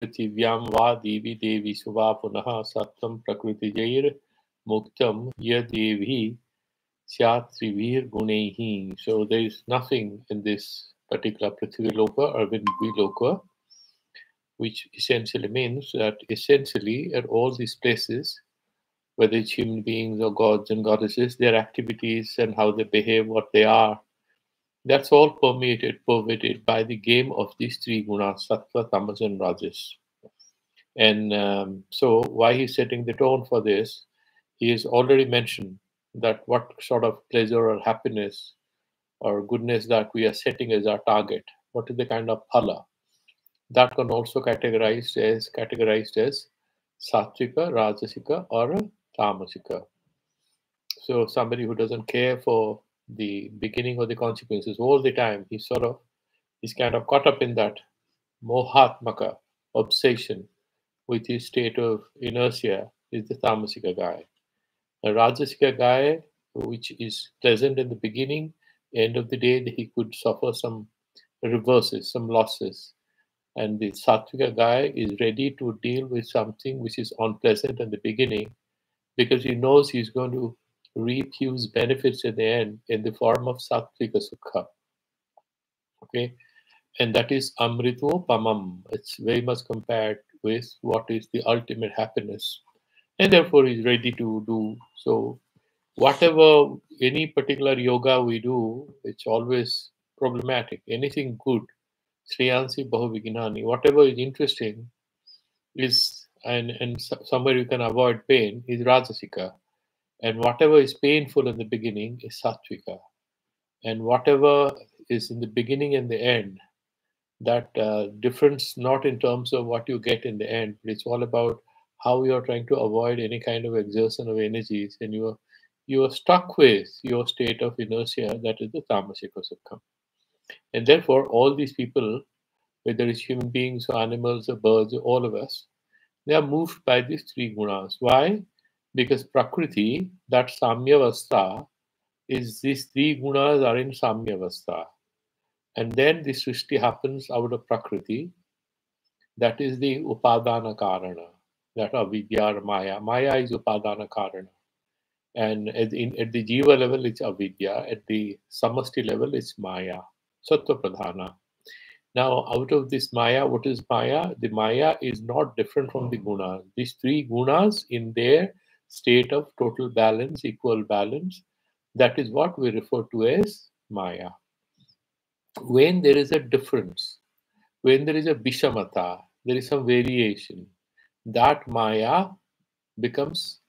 Prithvivyam va devi devi suva punaha sattvam prakritijair muktam yadevi syat trivir gunehi. So there is nothing in this particular Prithvi Loka or Vindvi Loka, which essentially means that essentially at all these places, whether it's human beings or gods and goddesses, their activities and how they behave, what they are, that's all permeated by the game of these three gunas, sattva, tamas, and rajas. And so why he's setting the tone for this, he has already mentioned that what sort of pleasure or happiness or goodness that we are setting as our target, what is the kind of phala, that can also categorized as sattvika, rajasika, or tamasika. So somebody who doesn't care for the beginning or the consequences all the time, he's kind of caught up in that mohatmaka obsession with his state of inertia, is the tamasika guy. A rajasika guy, which is pleasant in the beginning, end of the day he could suffer some reverses, some losses. And the sattvika guy is ready to deal with something which is unpleasant in the beginning because he knows he's going to reap huge benefits at the end in the form of sattvika sukha. Okay, and that is amrito pamam. It's very much compared with what is the ultimate happiness, and therefore he's ready to do so. Whatever any particular yoga we do, it's always problematic. Anything good, Sriyansi Bahuvignani, whatever is interesting is, and somewhere you can avoid pain, is Rajasika. And whatever is painful in the beginning is Sattvika. And whatever is in the beginning and the end, that difference not in terms of what you get in the end, but it's all about how you are trying to avoid any kind of exertion of energies, and you are stuck with your state of inertia, that is the Tamasika Sukha. And therefore, all these people, whether it's human beings or animals or birds or all of us, they are moved by these three gunas. Why? Because Prakriti, that Samyavastha, is these three gunas are in Samyavastha. And then the Srishti happens out of Prakriti. That is the Upadana Karana. That avidya or Maya. Maya is Upadana Karana. And at the Jiva level, it's avidya. At the Samasti level, it's Maya. Sattva Pradhana. Now, out of this Maya, what is Maya? The Maya is not different from the Gunas. These three Gunas in their state of total balance, equal balance, that is what we refer to as Maya. When there is a difference, when there is a Bishamata, there is some variation, that Maya becomes,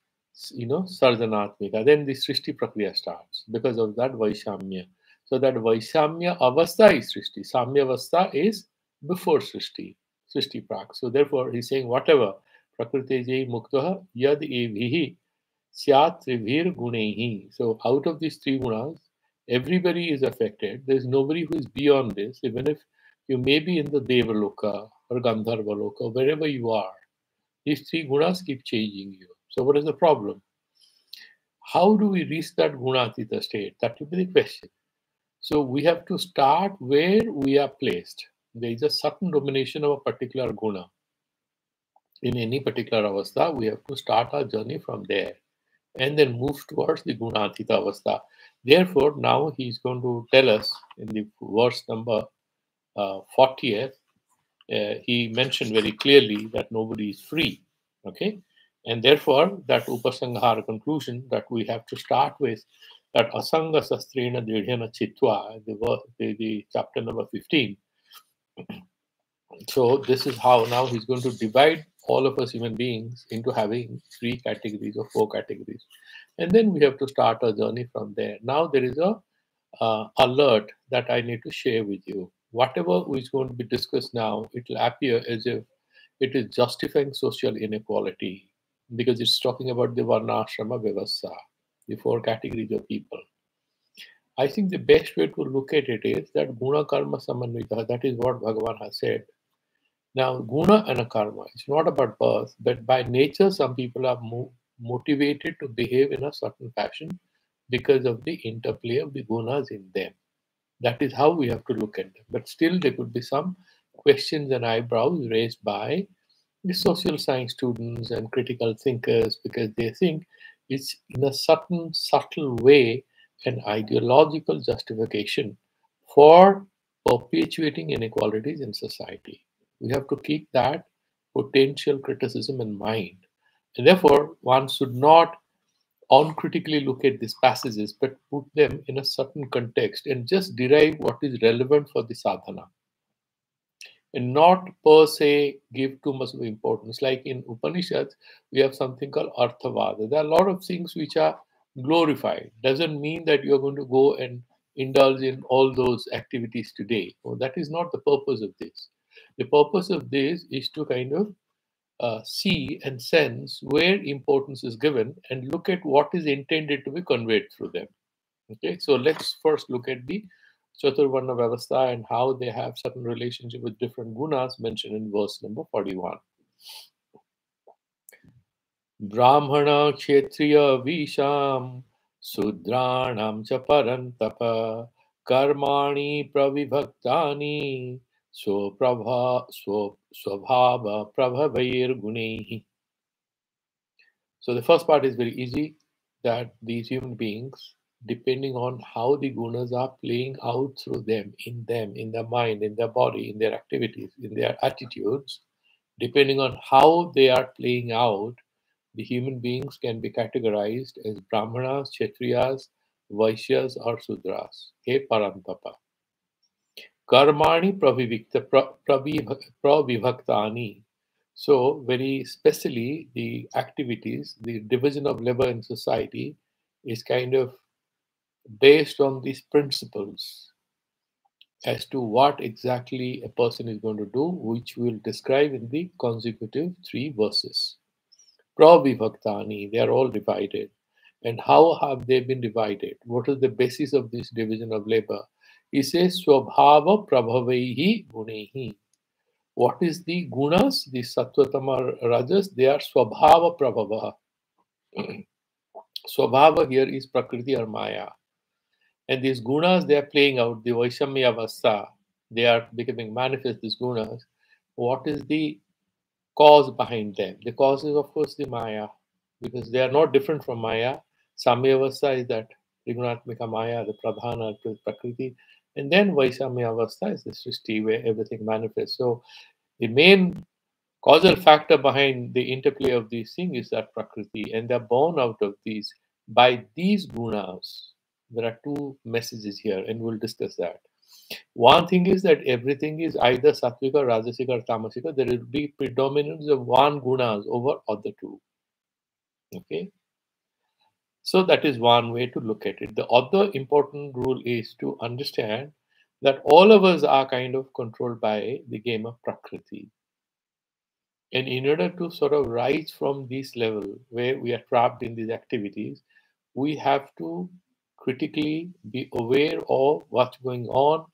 Sarjanatmika. Then the Srishti Prakriya starts because of that Vaishamya. So that Vaishamya Avastha is Srishti. Samya Avastha is before Srishti, Srishti Prak. So therefore he's saying whatever Prakriti Jai Muktaha Yad Evihi Syat Trivir Gunehi. So out of these three gunas, everybody is affected. There's nobody who is beyond this, even if you may be in the Devaloka or Gandharva Loka, wherever you are. These three gunas keep changing you. So what is the problem? How do we reach that gunatita state? That will be the question. So we have to start where we are placed. There is a certain domination of a particular guna. In any particular avastha, we have to start our journey from there and then move towards the gunatita avastha. Therefore, now he is going to tell us in the verse number 40th, he mentioned very clearly that nobody is free. Okay? And therefore, that upasanghara conclusion that we have to start with, that asanga sastrena dridhyana chitva, the chapter number 15. So this is how now he's going to divide all of us human beings into having three categories or four categories. And then we have to start our journey from there. Now there is a alert that I need to share with you. Whatever is going to be discussed now, it will appear as if it is justifying social inequality because it's talking about the varnashrama vyavastha, the four categories of people. I think the best way to look at it is that guna karma samanvita, that is what Bhagavan has said. Now, guna and a karma, it's not about birth, but by nature, some people are motivated to behave in a certain fashion because of the interplay of the gunas in them. That is how we have to look at them. But still, there could be some questions and eyebrows raised by the social science students and critical thinkers, because they think it's in a certain subtle way an ideological justification for perpetuating inequalities in society. We have to keep that potential criticism in mind. And therefore, one should not uncritically look at these passages, but put them in a certain context and just derive what is relevant for the sadhana, and not per se give too much of importance. Like in Upanishads, we have something called Arthavada. There are a lot of things which are glorified. Doesn't mean that you're going to go and indulge in all those activities today. No, that is not the purpose of this. The purpose of this is to kind of see and sense where importance is given and look at what is intended to be conveyed through them. Okay, so let's first look at the Chaturvarna Vyavastha and how they have certain relationship with different gunas mentioned in verse number 41. Brahmana Kshetriya Visham Sudranam cha parantapa Karmani Pravibhaktani Swabhava Prabhavair Gunehi. So the first part is very easy, that these human beings, depending on how the gunas are playing out through them, in their mind, in their body, in their activities, in their attitudes, depending on how they are playing out, the human beings can be categorized as Brahmanas, Kshatriyas, Vaishyas, or Sudras. He Parantapa. Karmani pravibhaktani. So, very specially, the activities, the division of labor in society is kind of based on these principles as to what exactly a person is going to do, which we will describe in the consecutive 3 verses. Pravibhaktani, they are all divided. And how have they been divided? What is the basis of this division of labor? He says, Swabhava Prabhavaihi Gunehi. What is the gunas, the Sattvatama Rajas? They are Swabhava Prabhava. Swabhava here is Prakriti or Maya. And these gunas, they are playing out, the Vaishamya Avastha, they are becoming manifest, these gunas. What is the cause behind them? The cause is, of course, the Maya, because they are not different from Maya. Samya Avastha is that Trigunatmika Maya, the Pradhana, Prakriti. And then Vaishamya Avastha is the Srishti, where everything manifests. So the main causal factor behind the interplay of these things is that Prakriti, and they're born out of these by these gunas. There are 2 messages here, and we'll discuss that. One thing is that everything is either Sattvika, Rajasika, or Tamasika. There will be predominance of one gunas over other 2. Okay? So that is one way to look at it. The other important rule is to understand that all of us are kind of controlled by the game of Prakriti. And in order to sort of rise from this level where we are trapped in these activities, we have to critically be aware of what's going on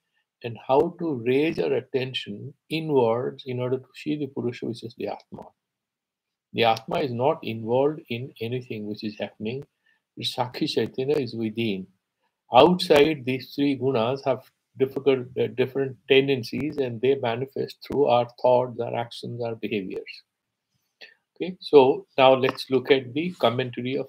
and how to raise our attention inwards in order to see the Purusha, which is the Atma. The Atma is not involved in anything which is happening. The Sakhi Chaitanya is within. Outside, these 3 gunas have different tendencies, and they manifest through our thoughts, our actions, our behaviors. Okay, so now let's look at the commentary of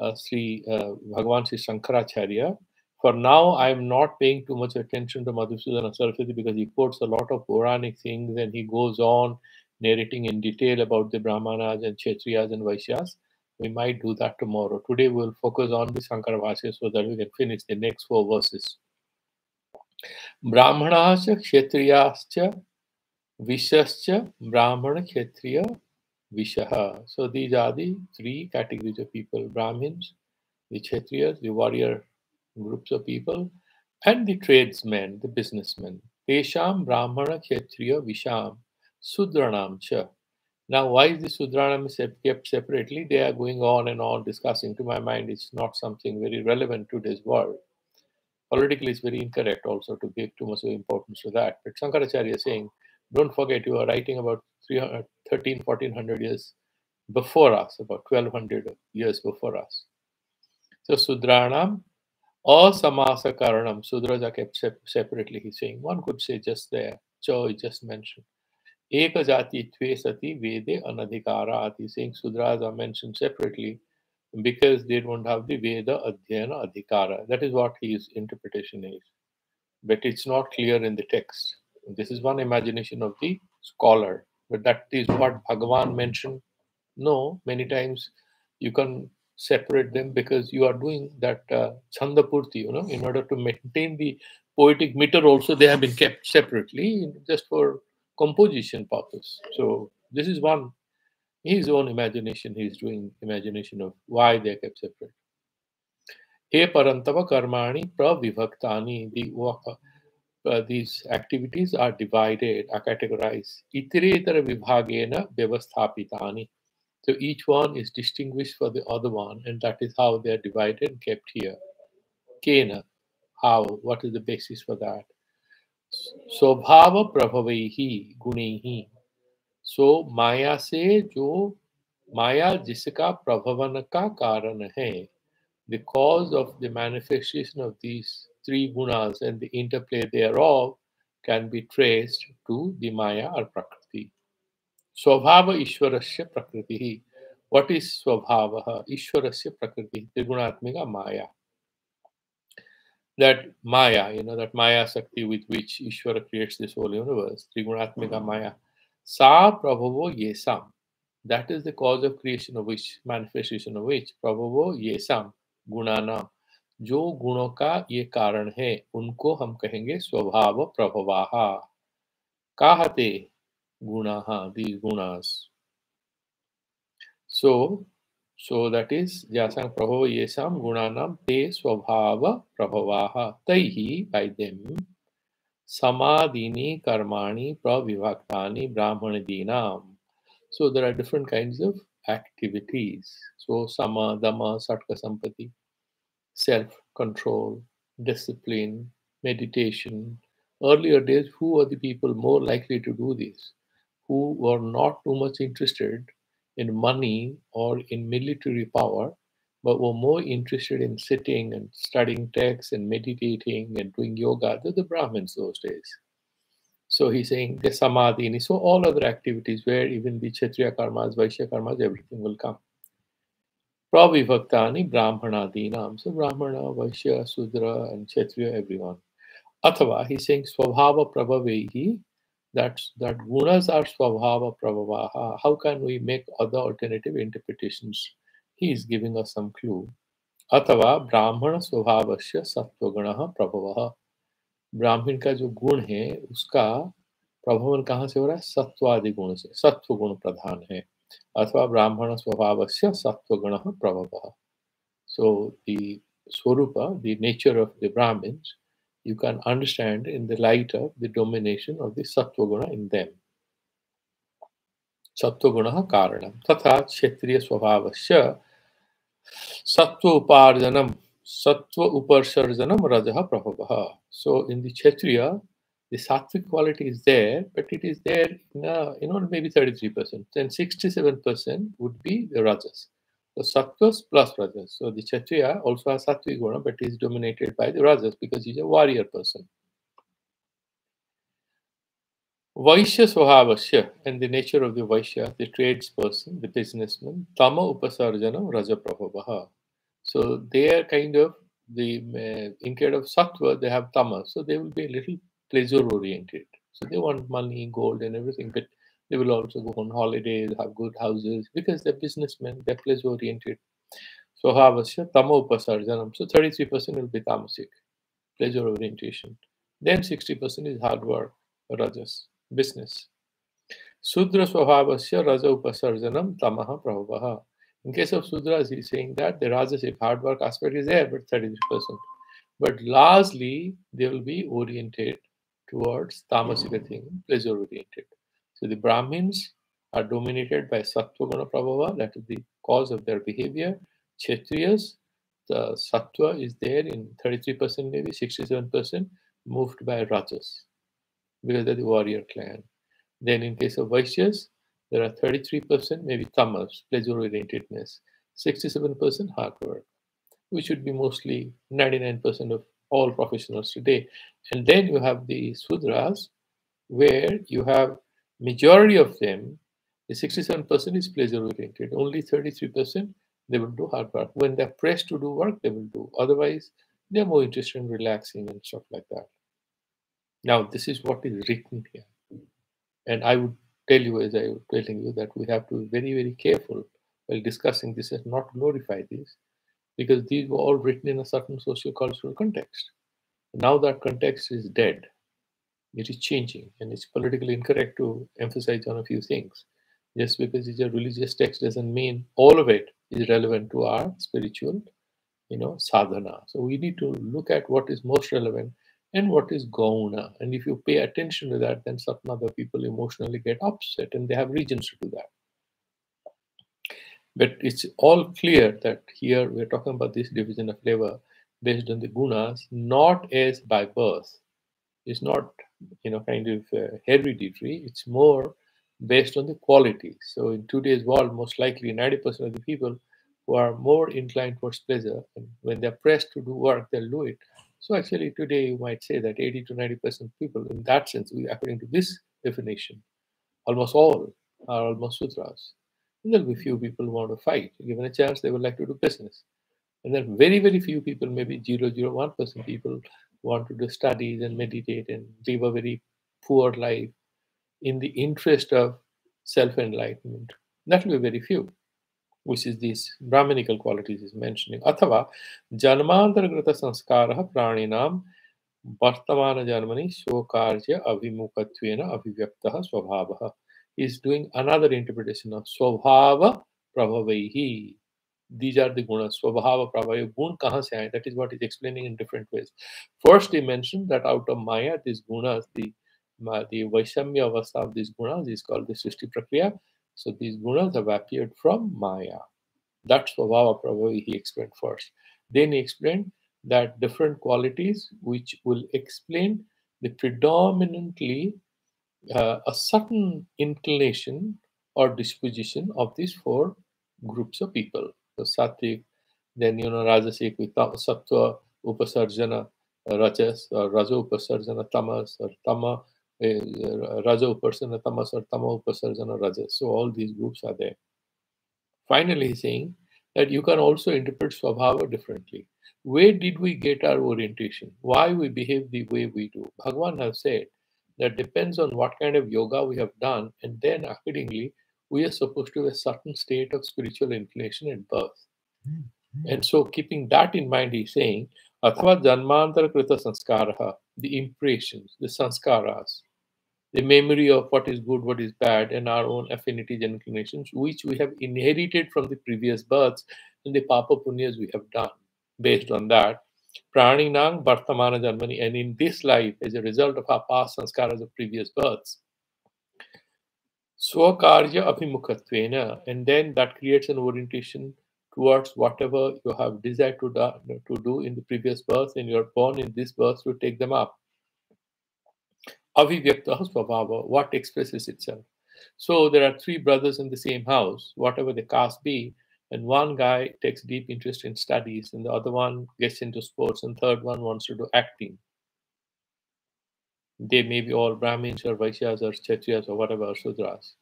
Bhagavan Sri Sankaracharya. For now, I am not paying too much attention to Madhusudana Saraswati because he quotes a lot of Puranic things and he goes on narrating in detail about the Brahmanas and Kshatriyas and Vaishyas. We might do that tomorrow. Today, we'll focus on the Sankara Bhashya so that we can finish the next 4 verses. Brahmanascha Kshatriyascha Vishascha Brahmana Kshatriya Vishaha. So these are the 3 categories of people: Brahmins, the Kshatriyas, the warrior groups of people, and the tradesmen, the businessmen. Tesham Brahmana Kshatriya Visham Sudranam Cha. Now, why is the Sudranam kept separately? They are going on and on discussing. To my mind, it's not something very relevant to today's world. Politically, it's very incorrect also to give too much importance to that. But Sankaracharya is saying, don't forget, you are writing about 1400 years before us, about 1200 years before us. So Sudranam or Samasa Karanam, Sudras are kept separately, he's saying. One could say just there, Cho is just mentioned. Eka jati tve sati vede anadhikara. He's saying Sudras are mentioned separately because they don't have the Veda Adhyayana Adhikara. That is what his interpretation is. But it's not clear in the text. This is one imagination of the scholar. But that is what Bhagavan mentioned. No, many times you can separate them because you are doing that Chandapurti, in order to maintain the poetic meter also they have been kept separately just for composition purpose. So this is one, his own imagination, he's doing imagination of why they are kept separate. He parantava karmani pravibhaktani. These activities are divided, are categorized. Itiretara vibhagena vyavasthapitani. So each one is distinguished for the other one, and that is how they are divided and kept here. Kena, how? What is the basis for that? स्वभाव प्रभवैहि गुणैहि. सो माया से जो माया जिसका प्रभवन का कारण है, the cause of the manifestation of these three gunas and the interplay thereof can be traced to the Maya or Prakriti. Swabhava Ishwarasya Prakriti. What is Swabhava? Ishwarasya Prakriti. Trigunaatmika Maya. That Maya, that Maya Sakti with which Ishwara creates this whole universe, Trigunaatmika Maya. Sa Prabhavo Yesam. That is the cause of creation of which, manifestation of which, Prabhavo Yesam, Gunana. जो गुणों का ये कारण है उनको हम कहेंगे स्वभाव प्रभवाहा. कहते गुणाहा, these gunas. So that is jasang prabhava yesam gunanam te swabhava prabhavaha. Taihi, by them, samadhini karmani pravibhaktani brahmanadinam. So there are different kinds of activities. So sama, dhamma, sattva sampati, self-control, discipline, meditation. Earlier days, who were the people more likely to do this? Who were not too much interested in money or in military power, but were more interested in sitting and studying texts and meditating and doing yoga. They're the Brahmins those days. So he's saying the samadhi, so all other activities where even the Kshatriya karmas, Vaishya karmas, everything will come. Pravibhaktani Brahmanadinam. So Brahmana, Vaishya, Sudra, and Kshatriya, everyone. Athava, he's saying Swabhava Prabhavehi, that gunas are Swabhava Prabhavaha. How can we make other alternative interpretations? He is giving us some clue. Athava Brahmana Swabhavasya Sattvaganaha Prabhavaha. ब्राह्मण का जो गुण है उसका प्रभवन कहाँ से हो रहा है? सत्वादि गुण से. सत्व गुण प्रधान है. अथवा ब्राह्मण स्वभावस्य सत्वगुणः प्रभवः. So the Swarupa, the nature of the Brahmins, you can understand in the light of the domination of the Sattva-guna in them. Sattva-gunaha karanam. Tatha kshetriya swabhavasya sattva uparjanam, sattva uparsarjanam rajaha prabhavaha. So in the Kshatriya, the sattvic quality is there, but it is there in maybe 33%. Then 67% would be the rajas. So sattvas plus rajas. So the Kshatriya also has sattvic guna, but is dominated by the rajas because he's a warrior person. Vaishya Swabhavasya, and the nature of the Vaishya, the tradesperson, the businessman, Tama Upasarjanam Raja Prabhavaha. So they are kind of instead of Sattva, they have Tama. So they will be a little pleasure oriented. So they want money, gold, and everything, but they will also go on holidays, have good houses, because they're businessmen, they're pleasure oriented. Swabhavasya Tama Upasarjanam. So 33% will be Tamasic, pleasure orientation. Then 60% is hard work, Rajas, business. Sudra Swabhavasya Raja Upasarjanam Tamaha Prabhavaha. In case of Sudras, he's saying that the Rajasic hard work aspect is there, but 33%. But largely, they will be oriented towards Tamasika thing, pleasure oriented. So the Brahmins are dominated by Sattva Guna Prabhava, that is the cause of their behavior. Kshatriyas, the Sattva is there in 33%, maybe 67%, moved by Rajas, because they're the warrior clan. Then in case of Vaishyas, there are 33%, maybe Tamas, pleasure-orientedness, 67% hard work, which should be mostly 99% of all professionals today. And then you have the Sudras, where you have Majority of them, the 67% is pleasure oriented. Only 33% they will do hard work. When they're pressed to do work, they will do. Otherwise, they're more interested in relaxing and stuff like that. Now, this is what is written here. And I would tell you, as I was telling you, that we have to be very, very careful while discussing this and not glorify this, because these were all written in a certain socio-cultural context. Now that context is dead. It is changing, and it's politically incorrect to emphasize on a few things. Just because it's a religious text doesn't mean all of it is relevant to our spiritual, sadhana. So we need to look at what is most relevant and what is gauna. And if you pay attention to that, then certain other people emotionally get upset, and they have reasons to do that. But it's all clear that here we're talking about this division of labor based on the gunas, not as by birth. It's not, kind of hereditary. It's more based on the quality. So in today's world, most likely 90% of the people who are more inclined towards pleasure, and when they're pressed to do work, they'll do it. So actually today you might say that 80 to 90% people, in that sense, according to this definition, almost all are almost sutras. And there'll be few people who want to fight. Given a chance, they would like to do business. And then very, very few people, maybe 0.01% people, want to do studies and meditate and live a very poor life in the interest of self-enlightenment. That will be very few, which is these Brahminical qualities is mentioning. Athava janmantaragata sanskara praninam vartamana janmani shokarja avimukhatvena avivyaktaha swabhavaha. He is doing another interpretation of swabhava prabhavaihi. These are the gunas. Swabhava prabhava. Gun kahan se aaye? That is what he's explaining in different ways. First, he mentioned that out of Maya, these gunas, the Vaishamya avastha of these gunas is called the Srishti Prakriya. So these gunas have appeared from Maya. That's Swabhava prabhava he explained first. Then he explained that different qualities which will explain the predominantly a certain inclination or disposition of these four groups of people. So sattvic, then rajasic with sattva upasarjana, rajas, or raja upasarjana tamas, or tama raja upasarjana tamas, or tama upasarjana rajas. So all these groups are there. Finally, he's saying that you can also interpret Swabhava differently. Where did we get our orientation? Why we behave the way we do? Bhagavan has said that depends on what kind of yoga we have done, and then accordingly, we are supposed to have a certain state of spiritual inclination at birth. And so, keeping that in mind, he's saying, Athava Janmantara Krita Sanskaraha, the impressions, the sanskaras, the memory of what is good, what is bad, and our own affinities and inclinations, which we have inherited from the previous births and the papa punyas we have done. Based on that, praninang vartamana janmani, and in this life, as a result of our past sanskaras of previous births, swakarya abhimukhatvena, and then that creates an orientation towards whatever you have desired to do in the previous birth, and you are born in this birth to take them up. Avivyaktaha svabhava, what expresses itself. So there are three brothers in the same house, whatever the caste be, and one guy takes deep interest in studies, and the other one gets into sports, and third one wants to do acting. They may be all Brahmins or Vaishyas or Kshatriyas or whatever, or Sudras.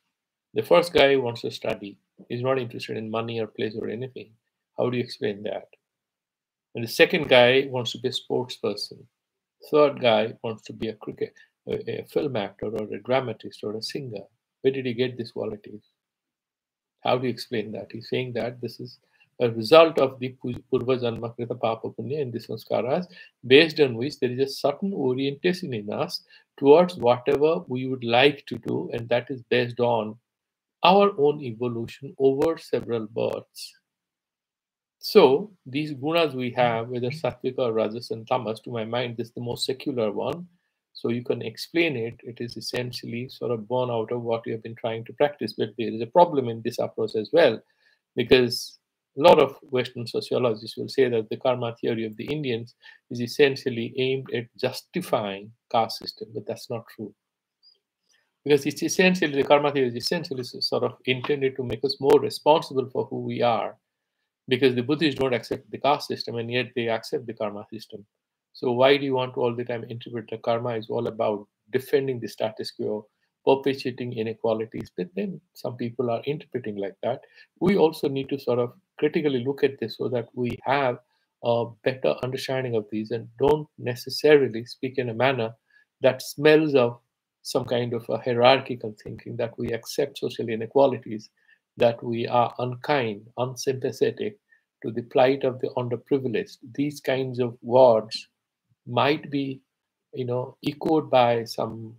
The first guy wants to study. He's not interested in money or pleasure or anything. How do you explain that? And the second guy wants to be a sports person. Third guy wants to be a film actor or a dramatist or a singer. Where did he get these qualities? How do you explain that? He's saying that this is a result of the Purva Janma Krita Papa Punya and the sanskaras, based on which there is a certain orientation in us towards whatever we would like to do, and that is based on our own evolution over several births. So these gunas we have, whether sattvic or rajas and tamas, to my mind, this is the most secular one. So you can explain it. It is essentially sort of born out of what you have been trying to practice. But there is a problem in this approach as well, because a lot of Western sociologists will say that the karma theory of the Indians is essentially aimed at justifying caste system, but that's not true. Because it's essentially, the karma theory is essentially sort of intended to make us more responsible for who we are. Because the Buddhists don't accept the caste system, and yet they accept the karma system. So why do you want to all the time interpret the karma is all about defending the status quo, perpetuating inequalities. But then some people are interpreting like that. We also need to sort of critically look at this so that we have a better understanding of these and don't necessarily speak in a manner that smells of some kind of a hierarchical thinking, that we accept social inequalities, that we are unkind, unsympathetic to the plight of the underprivileged. These kinds of words might be, echoed by some,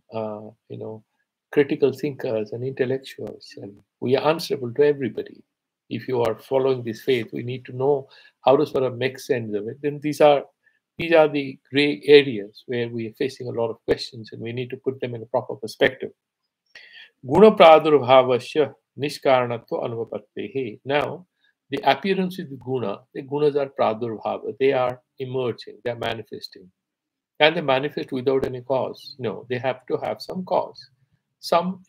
critical thinkers and intellectuals, and we are answerable to everybody. If you are following this faith, we need to know how to sort of make sense of it. Then these are the gray areas where we are facing a lot of questions, and we need to put them in a proper perspective. Guna pradurvhavasya nishkaranatva anuvapattehe. Now, the appearance of the gunas are pradurvhava. They are emerging, they are manifesting. Can they manifest without any cause? No, they have to have some cause. Some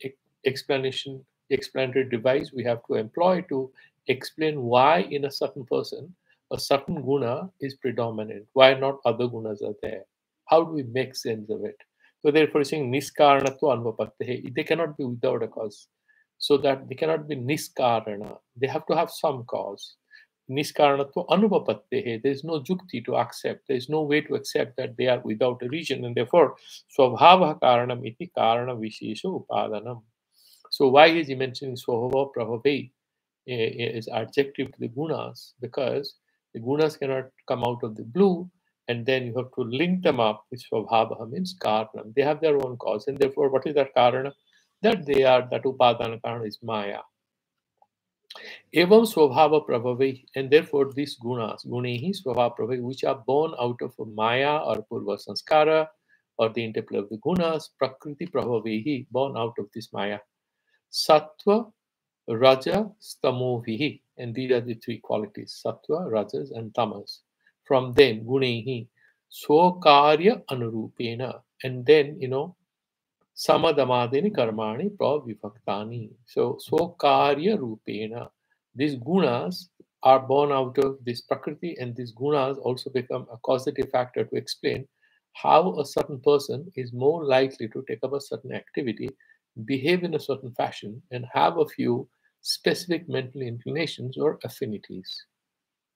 explanatory device we have to employ to explain why in a certain person a certain guna is predominant, why not other gunas are there. How do we make sense of it? So therefore saying niskaranatva anvapattehe, they cannot be without a cause. So that they cannot be niskarana. They have to have some cause. Niskaranatva anupapattehe. There is no jukti to accept. There is no way to accept that they are without a reason, and therefore swabhava karanam iti karana vishesha upadanam. So why is he mentioning swabhava prabhave is adjective to the gunas? Because the gunas cannot come out of the blue, and then you have to link them up with swabhava, means karanam. They have their own cause, and therefore what is that karana? That upadana karana is maya. Evam swabhava prabhavi, and therefore these gunas, gunehi swabhava prabhavi, which are born out of maya or purva sanskara, or the interplay of the gunas, prakriti prabhavihi, born out of this maya. Sattva, raja, stamovihi, and these are the three qualities, sattva, rajas, and tamas. From them, gunehi, swakarya anurupena, and then, samadhamadini karmani pravibhaktani. So karya rupena. These gunas are born out of this prakriti, and these gunas also become a causative factor to explain how a certain person is more likely to take up a certain activity, behave in a certain fashion, and have a few specific mental inclinations or affinities.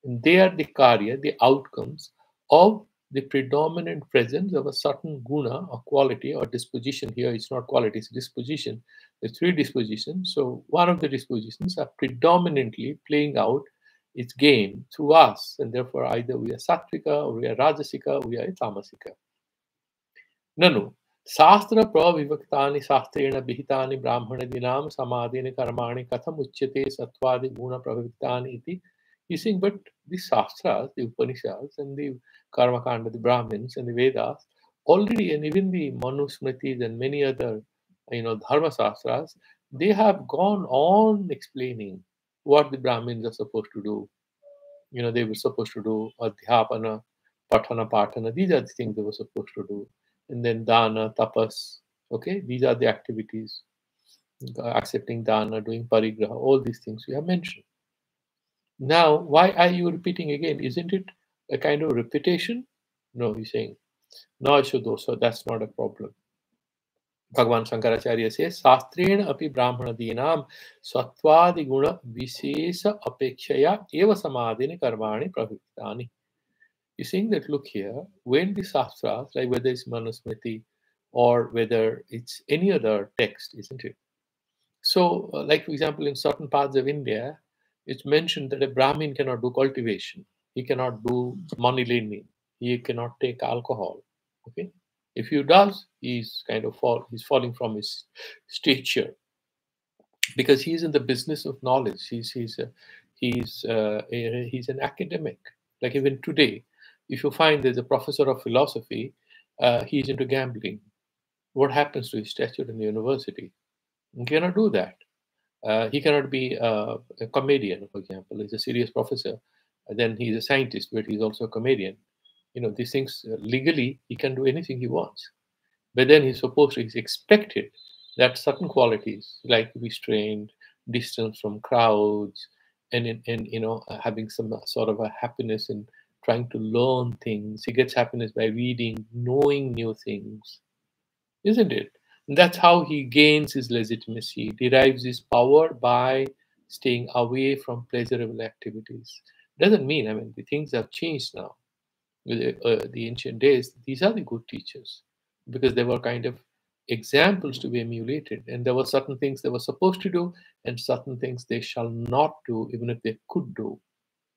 And they are the karya, the outcomes of the predominant presence of a certain guna or quality or disposition. Here it's not quality, it's disposition. There's three dispositions. So one of the dispositions are predominantly playing out its game through us, and therefore either we are sattvika or we are rajasika or we are tamasika. Nanu Shastra pravivaktani shastrena bihitani brahmana dinam samadhini karmani katham uchyate satvadi guna pravivaktani iti. He's saying, but the Shastras, the Upanishads, and the Karma Kanda, the Brahmins, and the Vedas, already, and even the Manusmritis and many other, Dharma Shastras, they have gone on explaining what the Brahmins are supposed to do. They were supposed to do Adhyapana, Patana, Patana. These are the things they were supposed to do. And then Dana, Tapas. Okay, these are the activities. Accepting Dana, doing Parigraha, all these things we have mentioned. Now, why are you repeating again? Isn't it a kind of repetition? No, he's saying, no, so that's not a problem. Bhagavan Sankaracharya says, Sastrena api brahmana dinam satvadi guna visesa apekshaya eva samadhini karmani praviktani. He's saying that, look here, when the Shastras, like whether it's Manusmriti or whether it's any other text, isn't it? So, like for example, in certain parts of India, it's mentioned that a Brahmin cannot do cultivation. He cannot do money lending. He cannot take alcohol. Okay, if he does, he's kind of he's falling from his stature, because he's in the business of knowledge. He's an academic. Like even today, if you find there's a professor of philosophy, he's into gambling. What happens to his stature in the university? He cannot do that. He cannot be a comedian, for example. He's a serious professor. Then he's a scientist, but he's also a comedian. These things, legally, he can do anything he wants. But then he's expected that certain qualities, like restraint, distance from crowds, and having some sort of a happiness in trying to learn things. He gets happiness by reading, knowing new things, isn't it? And that's how he gains his legitimacy, derives his power by staying away from pleasurable activities. Doesn't mean, I mean, the things have changed now. The ancient days, these are the good teachers because they were kind of examples to be emulated. And there were certain things they were supposed to do and certain things they shall not do, even if they could do.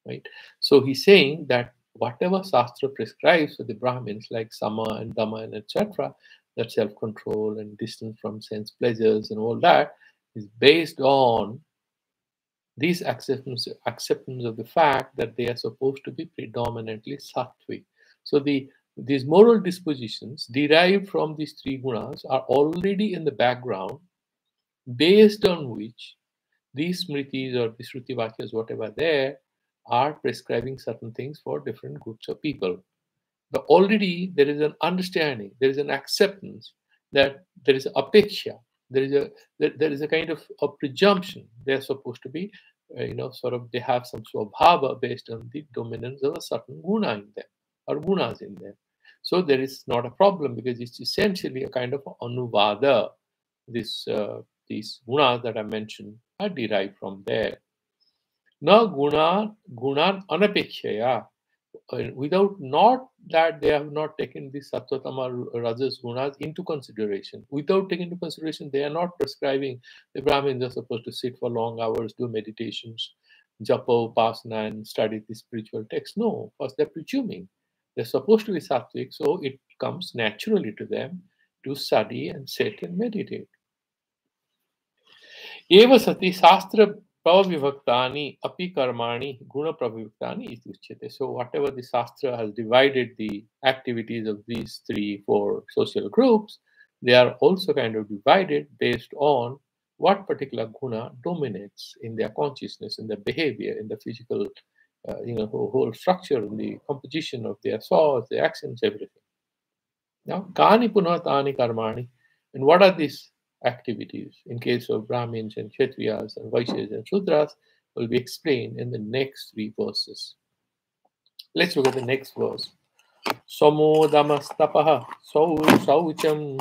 Right? So he's saying that whatever Shastra prescribes for the Brahmins, like Sama and Dama and etc., that self-control and distance from sense pleasures and all that, is based on these acceptance of the fact that they are supposed to be predominantly sattvic. So these moral dispositions derived from these three gunas are already in the background, based on which these smritis or the Shruti Vakyas, whatever there, are prescribing certain things for different groups of people. But already there is an understanding, there is an acceptance that there is apeksha, there is a kind of a presumption they're supposed to be, sort of they have some swabhava based on the dominance of a certain guna in them or gunas in them. So there is not a problem because it's essentially a kind of anuvada. These gunas that I mentioned are derived from there. Na gunan anapekshaya. Without not that they have not taken the sattva-tama rajas gunas into consideration. Without taking into consideration, they are not prescribing the Brahmins are supposed to sit for long hours, do meditations, japa, upasana, and study the spiritual text. No, first they're presuming. They're supposed to be sattvic, so it comes naturally to them to study and sit and meditate. एव सति शास्त्र प्रविभक्तानि अपि कर्माणि गुण प्रविभक्तानि इति उच्यते. So whatever the Shastra has divided the activities of these 3-4 social groups, they are also kind of divided based on what particular guna dominates in their consciousness, in their behavior, in the physical, whole structure, in the composition of their thoughts, their actions, everything. Now, kani punatani karmani, and what are these activities in case of Brahmins and Kshatriyas and Vaishyas and Shudras will be explained in the next 3 verses. Let's look at the next verse. Samodamastapaha saucham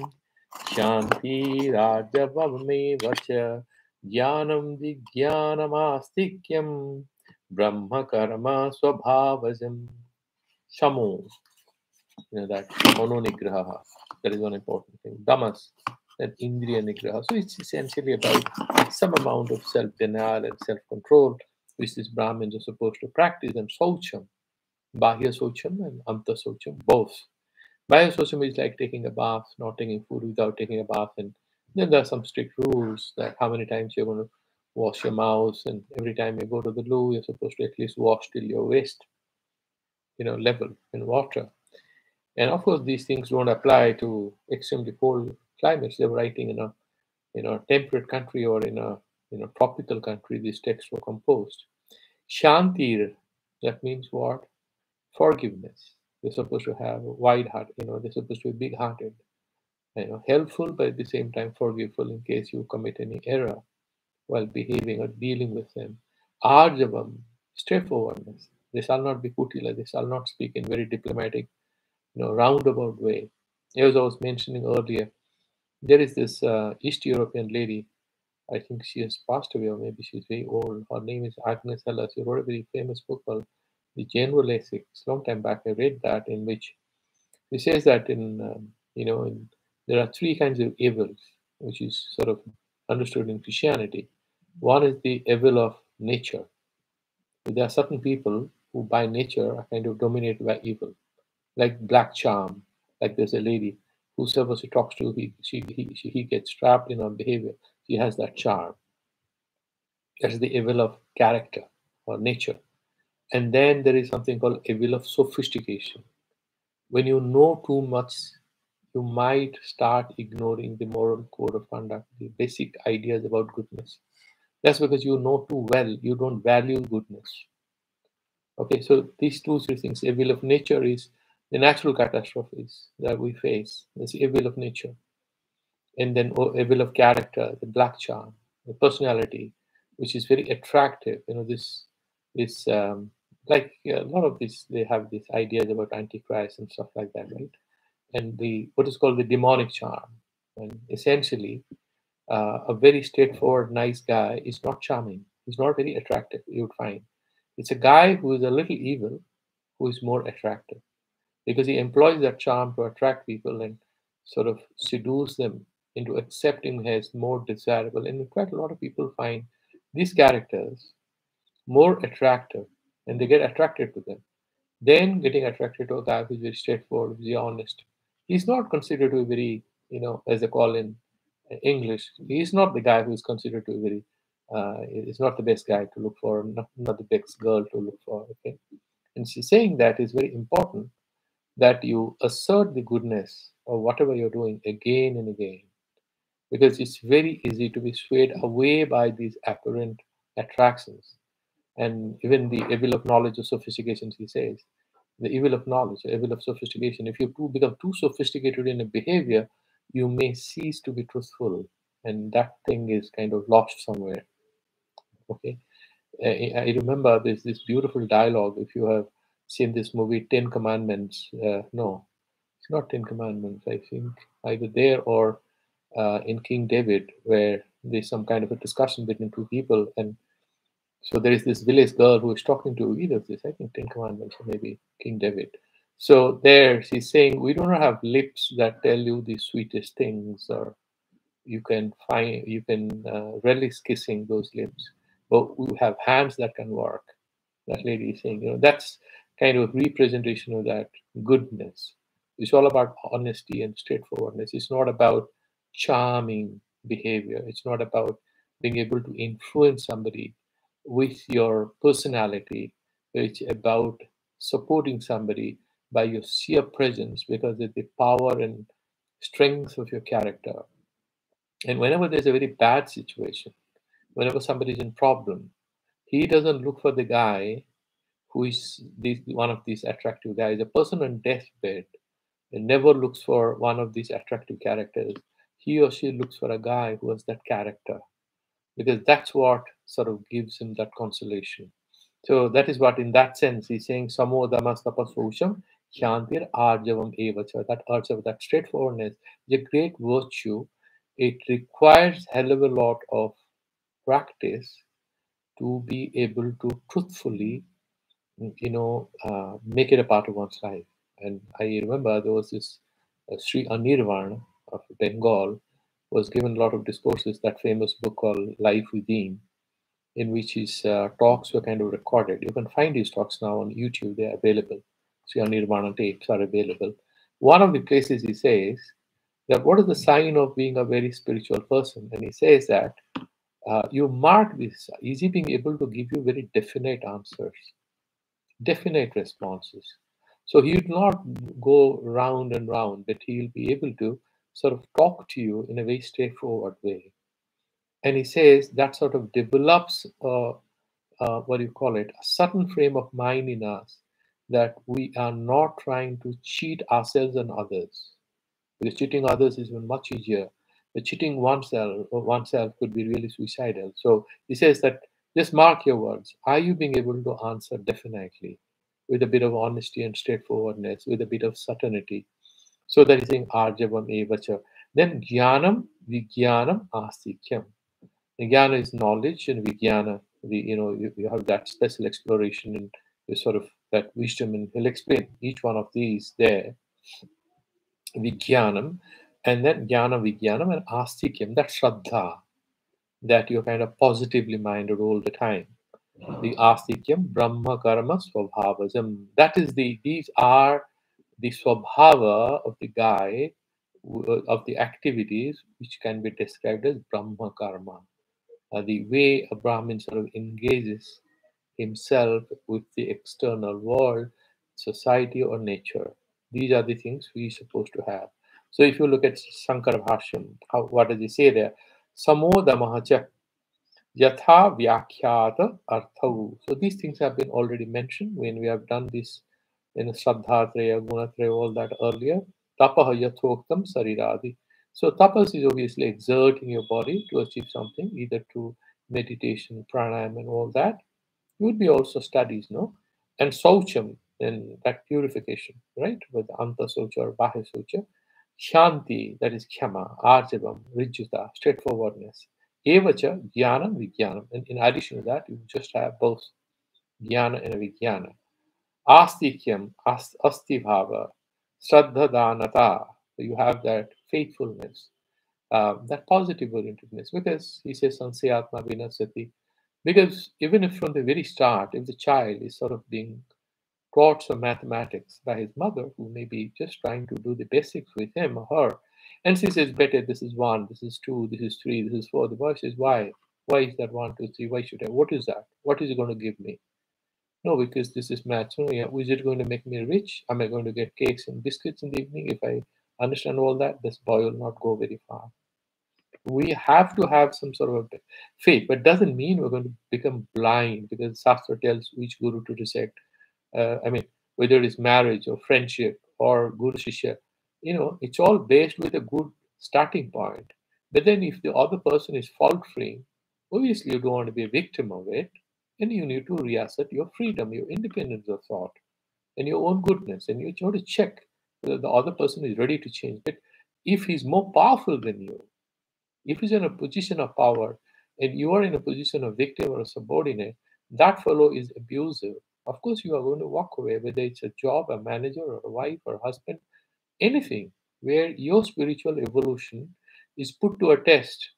shanti rajavame vacha jnanam vijnanamastikyam brahma karma swabhavajam. Samo, that mononigraha, that is one important thing. Damas, that indriya nigraha. So it's essentially about some amount of self-denial and self-control, which these Brahmins are supposed to practice, and Saucham, Bahya Saucham and Anta Saucham, both. Bahya Saucham is like taking a bath, not taking food without taking a bath, and then there are some strict rules that how many times you're going to wash your mouth, and every time you go to the loo, you're supposed to at least wash till your waist, level in water. And of course, these things don't apply to extremely cold climates. They were writing in a temperate country or in a tropical country. These texts were composed. Shantir, that means what? Forgiveness. They're supposed to have a wide heart. They're supposed to be big-hearted. Helpful, but at the same time forgiveful in case you commit any error while behaving or dealing with them. Arjavam, straightforwardness. They shall not be kutila. They shall not speak in very diplomatic, roundabout way. As I was mentioning earlier, there is this East European lady. I think she has passed away, or maybe she's very old. Her name is Agnes Heller. She wrote a very famous book called The General Ethics. Long time back, I read that, in which she says that there are 3 kinds of evils, which is sort of understood in Christianity. One is the evil of nature. There are certain people who, by nature, are kind of dominated by evil, like black charm. Like there's a lady whosoever she talks to, he gets trapped in her behavior. She has that charm. That's the evil of character or nature. And then there is something called evil of sophistication. When you know too much, you might start ignoring the moral code of conduct, the basic ideas about goodness. That's because you know too well, you don't value goodness. Okay, so these 2 things, evil of nature is the natural catastrophes that we face. That's the evil of nature. And then evil of character, the black charm, the personality, which is very attractive. Like a lot of this, they have these ideas about Antichrist and stuff like that, right? And what is called the demonic charm. And essentially, a very straightforward, nice guy is not charming. He's not very attractive, you would find. It's a guy who is a little evil who is more attractive because he employs that charm to attract people and sort of seduce them into accepting him as more desirable. And in fact, a lot of people find these characters more attractive and they get attracted to them then getting attracted to a guy who's very straightforward, who's honest. He's not considered to be very, as they call in English, he's not the guy who's considered to be very, he's not the best guy to look for, not the best girl to look for. Okay. And she's saying that is very important that you assert the goodness of whatever you're doing again and again, because it's very easy to be swayed away by these apparent attractions. And even the evil of knowledge or sophistication, he says, the evil of knowledge, the evil of sophistication. If you become too sophisticated in a behavior, you may cease to be truthful, and that thing is kind of lost somewhere. Okay, I remember there's this beautiful dialogue. If you have seen this movie, Ten Commandments, no, it's not Ten Commandments. I think either there or in King David, where there's some kind of a discussion between two people, and so there is this village girl who is talking to either of this, I think Ten Commandments or maybe King David. So there she's saying, we do not have lips that tell you the sweetest things, or you can relish kissing those lips, but we have hands that can work. That lady is saying, that's kind of representation of that goodness. It's all about honesty and straightforwardness. It's not about charming behavior. It's not about being able to influence somebody with your personality. It's about supporting somebody by your sheer presence because of the power and strength of your character. And whenever there's a very bad situation, whenever somebody's in problem, he doesn't look for the guy who is one of these attractive guys. A person on deathbed never looks for one of these attractive characters. He or she looks for a guy who has that character because that's what sort of gives him that consolation. So that is what, in that sense, he's saying Samo Damastapasosham Shantir Arjavam Evacha. That arjav, that straightforwardness, is a great virtue. It requires hell of a lot of practice to be able to truthfully, make it a part of one's life. And I remember there was this Sri Anirvan of Bengal was given a lot of discourses, that famous book called Life Within, in which his talks were kind of recorded. You can find his talks now on YouTube, they're available. Sri Anirvana tapes are available. One of the places he says that what is the sign of being a very spiritual person? And he says that you mark this, is he being able to give you very definite answers, definite responses. So he will not go round and round, but he'll be able to sort of talk to you in a very straightforward way. And he says that sort of develops what do you call it, a certain frame of mind in us that we are not trying to cheat ourselves and others. Because cheating others is even much easier. But cheating oneself could be really suicidal. So he says that just mark your words. Are you being able to answer definitely with a bit of honesty and straightforwardness, with a bit of certainty? So that is saying Arjavam Evacha. Then Jnanam Vijnanam Astikyam. Jnana is knowledge, and Vijnana, you have that special exploration and you sort of that wisdom, and he'll explain each one of these there. Vijnanam, and then Jnana Vijnanam and Astikyam, that Shraddha, that you're kind of positively minded all the time. The Astikyam, Brahma Karma Swabhavasam. That is these are the Swabhava of the guy, of the activities which can be described as Brahma Karma. The way a Brahmin sort of engages himself with the external world, society, or nature. These are the things we're supposed to have. So if you look at Sankara Bhashyam, what does he say there? Samodamahacha yatha vyakhyata arthavu. So these things have been already mentioned when we have done this in Shraddhatraya, Gunatraya, all that earlier. Tapaha yathoktam sariradi. So tapas is obviously exerting your body to achieve something, either through meditation, pranayam, and all that. Would be also studies, no? And saucham, and that purification, right? With anta socha or bahe socha. Shanti, that is Khyama, Arjavam, Rijuta, straightforwardness. Evacha, Jnanam, Vijnanam. And in addition to that, you just have both Jnana and Vijnana. Astikyam, Asti Bhava, Shraddha Danata. So you have that faithfulness, that positive orientedness. Because he says, Sansayatma Vinasati. Because even if from the very start, if the child is sort of being taught some mathematics by his mother, who may be just trying to do the basics with him or her, and she says, better, this is one, this is two, this is three, this is four. The boy says, why? Why is that one, two, three? Why should I? What is that? What is it going to give me? No, because this is maths. No, yeah. Is it going to make me rich? Am I going to get cakes and biscuits in the evening? If I understand all that, this boy will not go very far. We have to have some sort of faith, but doesn't mean we're going to become blind because Shastra tells which guru to reject. Whether it is marriage or friendship or guru shishya, it's all based with a good starting point. But then if the other person is fault free, obviously you don't want to be a victim of it, and you need to reassert your freedom, your independence of thought, and your own goodness, and you have to check whether the other person is ready to change. But if he's more powerful than you, if he's in a position of power and you are in a position of victim or a subordinate, that fellow is abusive. Of course, you are going to walk away, whether it's a job, a manager, or a wife, or a husband, anything where your spiritual evolution is put to a test.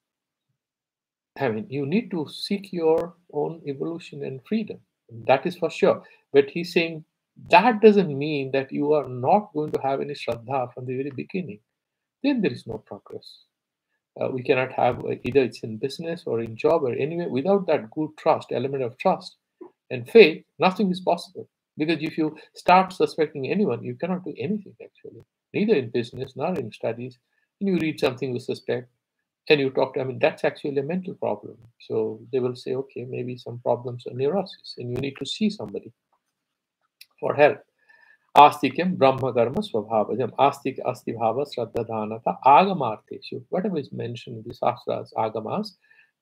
You need to seek your own evolution and freedom. That is for sure. But he's saying that doesn't mean that you are not going to have any Shraddha from the very beginning. Then there is no progress. We cannot have either it's in business or in job or anywhere without that good trust, element of trust and faith. Nothing is possible because if you start suspecting anyone, you cannot do anything actually, neither in business nor in studies. And you read something you suspect and you talk to, that's actually a mental problem. So they will say, okay, maybe some problems are neurosis, and you need to see somebody for help. Astikam Brahma Karma Swabhavajam. Astik Asti Bhava Shraddhadanata Agamarteshu. Whatever is mentioned in the Shastras, Agamas,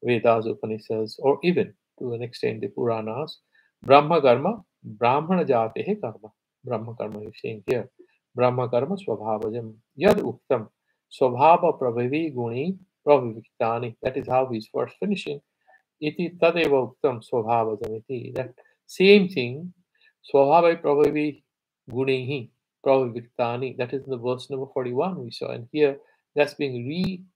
Vedas, Upanishads, or even to an extent the Puranas, Brahma Karma, Brahmana Jatehe Karma. Brahma Karma is saying here. Brahma Karma Swabhavajam. Yad Uktam Swabhava Prabhavi Guni Prabhaviktani. That is how he's first finishing. Iti Tadeva Uktam Swabhavajam iti. That same thing. Swabhavai Prabhavi Gunehi, Pravaviktani. That is in the verse number 41 we saw. And here that's being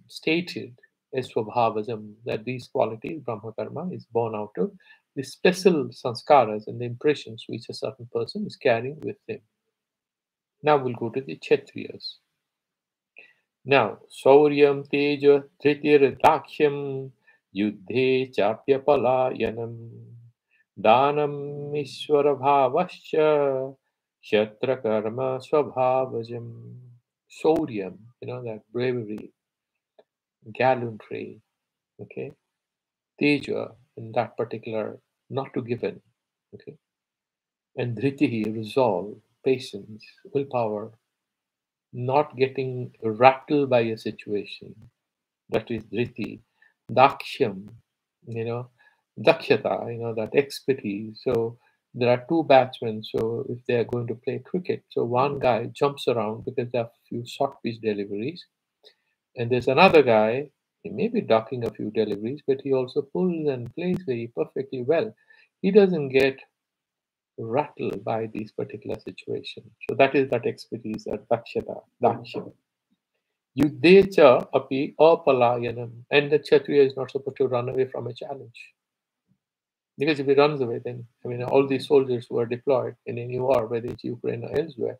stated as Swabhavajam, that these qualities, Brahma Karma, is born out of the special sanskaras and the impressions which a certain person is carrying with him. Now we'll go to the Kshatriyas. Now, Sauryam Teja Tritir Dakhyam Yuddhe Chapya Palayanam Danam Ishvara Bhavascha Kshetra Karma Swabhavajam. Sodium, that bravery, gallantry, okay, Teja in that particular, not to give in, okay, and Dhritihi, resolve, patience, willpower, not getting rattled by a situation, that is Dhriti, Dakshyam, Dakshata, that expertise. So there are two batsmen. So if they are going to play cricket, so one guy jumps around because there are a few short pitch deliveries, and there's another guy. He may be ducking a few deliveries, but he also pulls and plays very perfectly well. He doesn't get rattled by these particular situations. So that is that expertise, that Daksham. Yuddhecha api apalayanam. And the Kshatriya is not supposed to run away from a challenge. Because if he runs away, then, all these soldiers who are deployed in any war, whether it's Ukraine or elsewhere,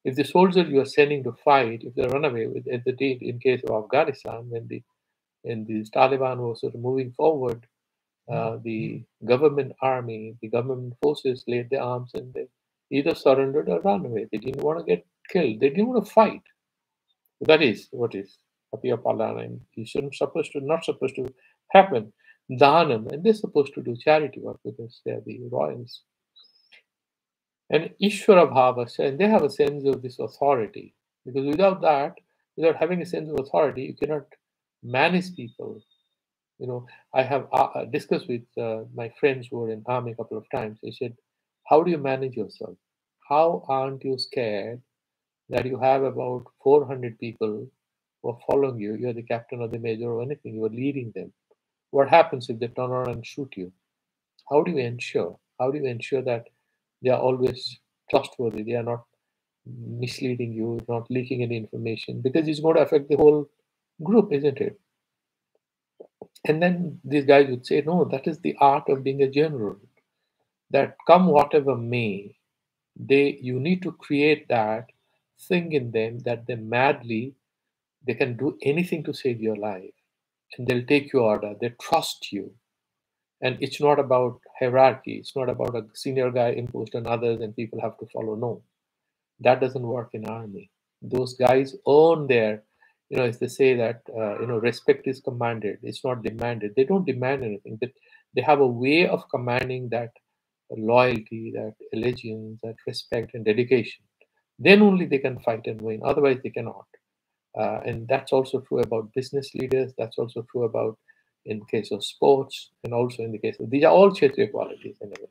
if the soldiers you are sending to fight, if they run away, as they did in case of Afghanistan, when the Taliban was sort of moving forward, the government army, the government forces laid their arms and they either surrendered or ran away. They didn't want to get killed. They didn't want to fight. That is what is Apiyapalana, and you not supposed to happen. Dhanam, and they're supposed to do charity work because they're the royals. And Ishvara Bhava, and they have a sense of this authority. Because without that, without having a sense of authority, you cannot manage people. I have discussed with my friends who were in army a couple of times. They said, how do you manage yourself? How aren't you scared that you have about 400 people who are following you. You're the captain or the major or anything. You are leading them. What happens if they turn around and shoot you? How do you ensure? How do you ensure that they are always trustworthy? They are not misleading you, not leaking any information, because it's going to affect the whole group, isn't it? And then these guys would say, no, that is the art of being a general. That come whatever may, you need to create that thing in them that they can do anything to save your life, and they'll take your order. They trust you, and it's not about hierarchy. It's not about a senior guy imposed on others and people have to follow. No, that doesn't work in army. Those guys own their, as they say that respect is commanded. It's not demanded. They don't demand anything, but they have a way of commanding that loyalty, that allegiance, that respect and dedication. Then only they can fight and win. Otherwise, they cannot. And that's also true about business leaders. That's also true about in case of sports, and also in the case of these are all Kshatriya qualities anyway.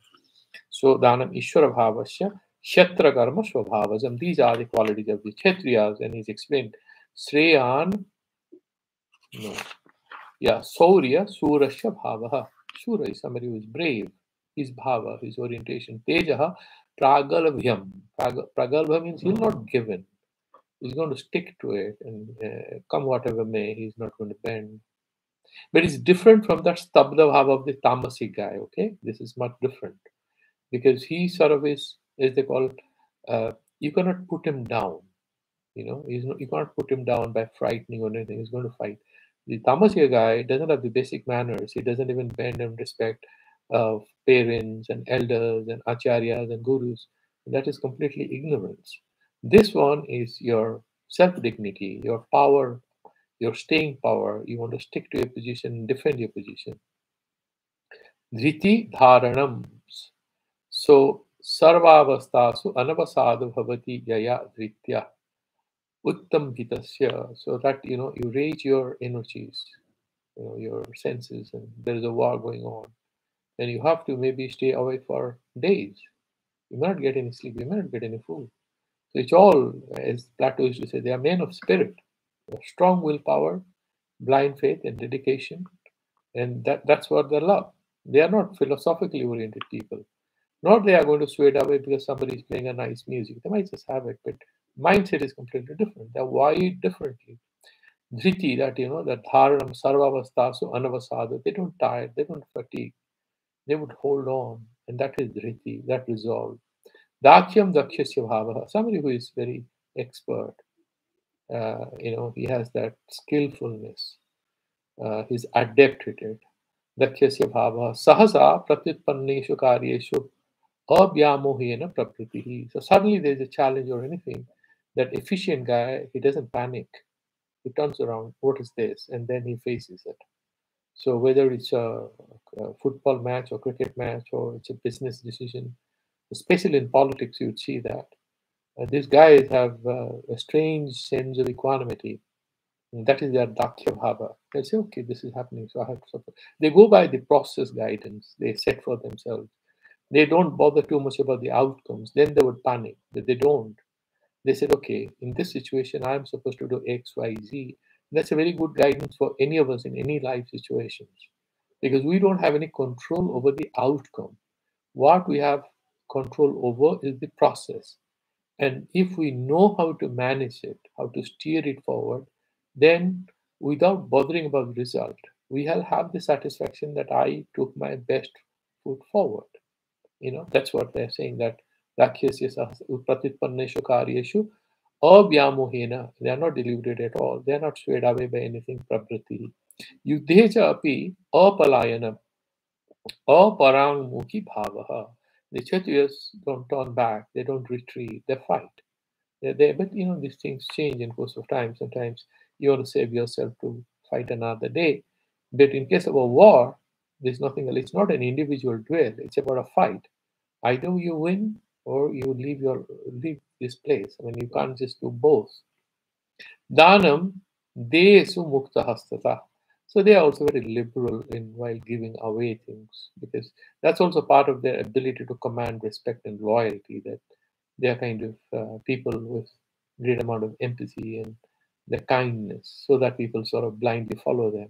So Dhanam Ishwara Bhavasya Kshetra Karma Swabhavasam. These are the qualities of the Kshatriyas, and he's explained Sreyan, no, yeah, Saurya Surasya Bhavaha. Sura is somebody who is brave. His bhava, his orientation. Tejaha Pragalabhyam. Pragalabha means he'll not give in. He's going to stick to it, and come whatever may, he's not going to bend. But it's different from that stabda bhava of the tamasic guy, okay? This is much different because he sort of is, as they call it, you cannot put him down. You can't put him down by frightening or anything. He's going to fight. The tamasic guy doesn't have the basic manners. He doesn't even bend and respect parents and elders and acharyas and gurus. That is completely ignorance. This one is your self-dignity, your power, your staying power. You want to stick to your position and defend your position. Dhriti dharanam. So, sarvavastasu anavasadu bhavati yaya dhritya uttam hitasya. So that, you raise your energies, your senses, and there is a war going on. And you have to maybe stay away for days. You may not get any sleep, you may not get any food. So it's all, as Plato used to say, they are men of spirit, strong willpower, blind faith, and dedication. And that's what they love. They are not philosophically oriented people. Not they are going to sway away because somebody is playing a nice music. They might just have it, but mindset is completely different. They're wired differently. Dhriti, that dharanam sarvavastasu anavasada, they don't tire, they don't fatigue. They would hold on. And that is dhriti, that resolve. Dakyam dakshasya bhavaha, somebody who is very expert. He has that skillfulness. He's adept at it. Dakshasya bhavaha. Sahasa pratyutpanneshu karyeshu abhyamohena prakritihi. So suddenly there's a challenge or anything. That efficient guy, he doesn't panic. He turns around, what is this? And then he faces it. So whether it's a football match or cricket match or it's a business decision, especially in politics, you'd see that. These guys have a strange sense of equanimity. And that is their Dakya Bhava. They say, okay, this is happening, so I have to suffer. They go by the process guidance they set for themselves. They don't bother too much about the outcomes. Then they would panic, but they don't. They said, okay, in this situation, I'm supposed to do X, Y, Z. That's a very good guidance for any of us in any life situations because we don't have any control over the outcome. What we have control over is the process. And if we know how to manage it, how to steer it forward, then without bothering about the result, we'll have the satisfaction that I took my best foot forward. That's what they're saying, that Rakyasya Pratitpanneshu Karyeshu Abhyamohena. They are not deluded at all. They are not swayed away by anything prabriti. Yudheja api apalayanam aparangmukhi bhavaha. The Kshatriyas don't turn back, they don't retreat, they fight. But these things change in course of time. Sometimes you want to save yourself to fight another day. But in case of a war, there's nothing else. It's not an individual duel, it's about a fight. Either you win or you leave this place. I mean, you can't just do both. Danam desu mukta hastata. So they are also very liberal in while giving away things because that's also part of their ability to command respect and loyalty. That they are kind of people with great amount of empathy and the kindness, so that people sort of blindly follow them.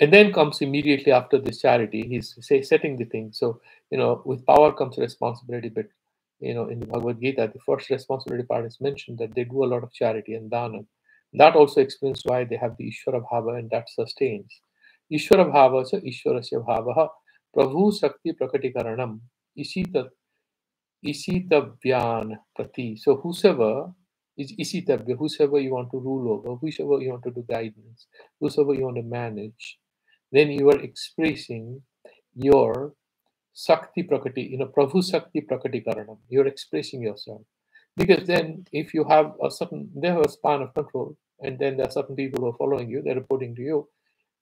And then comes immediately after this charity, he's setting the thing. So, with power comes responsibility, but, in the Bhagavad Gita, the first responsibility part is mentioned that they do a lot of charity and dana. That also explains why they have the Ishvara Bhava, and that sustains. Ishvara Bhava, so Ishvarasya Bhavaha, Prabhu Sakti Prakatikaranam, Ishita, Ishitavyan Prati. So, whosoever is Ishitavya, whosoever you want to rule over, whosoever you want to do guidance, whosoever you want to manage, then you are expressing your Sakti Prakati, Prabhu Sakti Prakati Karanam. You're expressing yourself. Because then, if you have they have a span of control, and then there are certain people who are following you, they're reporting to you,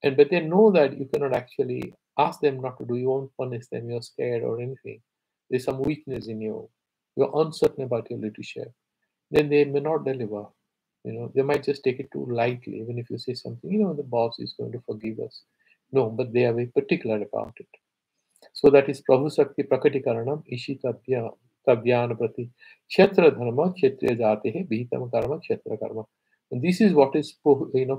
but they know that you cannot actually ask them not to do, you won't punish them, you're scared or anything. There's some weakness in you, you're uncertain about your leadership, then they may not deliver. They might just take it too lightly, even if you say something, the boss is going to forgive us. No, but they are very particular about it. So that is Prabhu Sakti Prakatikaranam Ishitabhya Tabhyana Prati Kshetra Dharma Kshetriya Jatehe Vihitam Karma Kshetra Karma. And this is what is